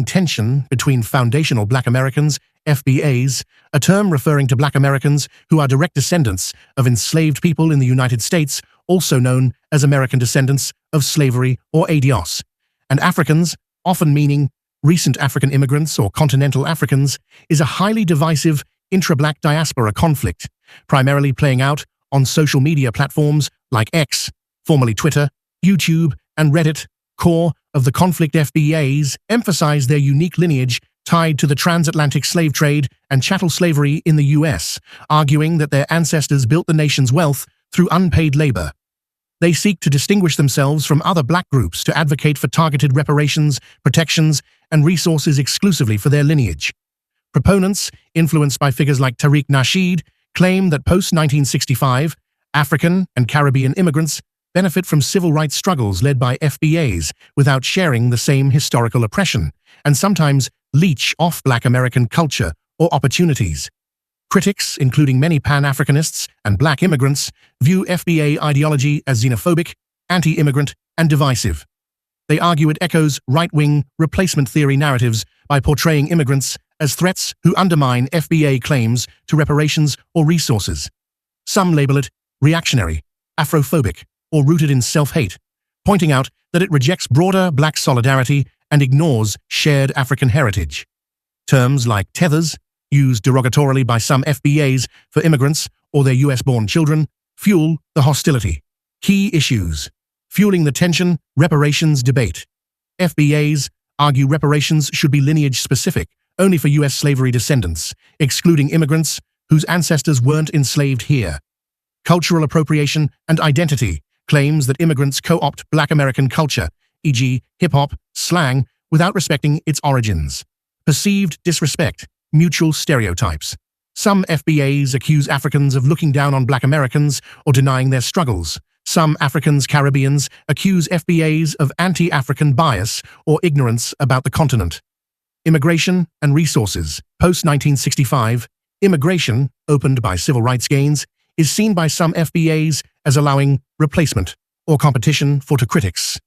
growing tension between foundational Black Americans, FBAs, a term referring to Black Americans who are direct descendants of enslaved people in the United States, also known as American descendants of slavery or ADOS, and Africans, often meaning recent African immigrants or continental Africans, is a highly divisive intra-Black diaspora conflict, primarily playing out on social media platforms like X, formerly Twitter, YouTube, and Reddit. Core of the conflict, FBAs emphasize their unique lineage tied to the transatlantic slave trade and chattel slavery in the US, arguing that their ancestors built the nation's wealth through unpaid labor. They seek to distinguish themselves from other Black groups to advocate for targeted reparations, protections, and resources exclusively for their lineage. Proponents, influenced by figures like Tariq Nasheed, claim that post-1965, African and Caribbean immigrants benefit from civil rights struggles led by FBAs without sharing the same historical oppression, and sometimes leech off Black American culture or opportunities. Critics, including many Pan-Africanists and Black immigrants, view FBA ideology as xenophobic, anti-immigrant, and divisive. They argue it echoes right-wing replacement theory narratives by portraying immigrants as threats who undermine FBA claims to reparations or resources. Some label it reactionary, Afrophobic, or rooted in self-hate, pointing out that it rejects broader Black solidarity and ignores shared African heritage. Terms like tethers, used derogatorily by some FBAs for immigrants or their US-born children, fuel the hostility. Key issues: fueling the tension, reparations debate. FBAs argue reparations should be lineage-specific, only for US slavery descendants, excluding immigrants whose ancestors weren't enslaved here. Cultural appropriation and identity claims that immigrants co-opt Black American culture, e.g. hip-hop, slang, without respecting its origins. Perceived disrespect, mutual stereotypes. Some FBAs accuse Africans of looking down on Black Americans or denying their struggles. Some Africans-Caribbeans accuse FBAs of anti-African bias or ignorance about the continent. Immigration and resources. Post-1965, immigration, opened by civil rights gains, is seen by some FBAs as allowing replacement or competition for to critics.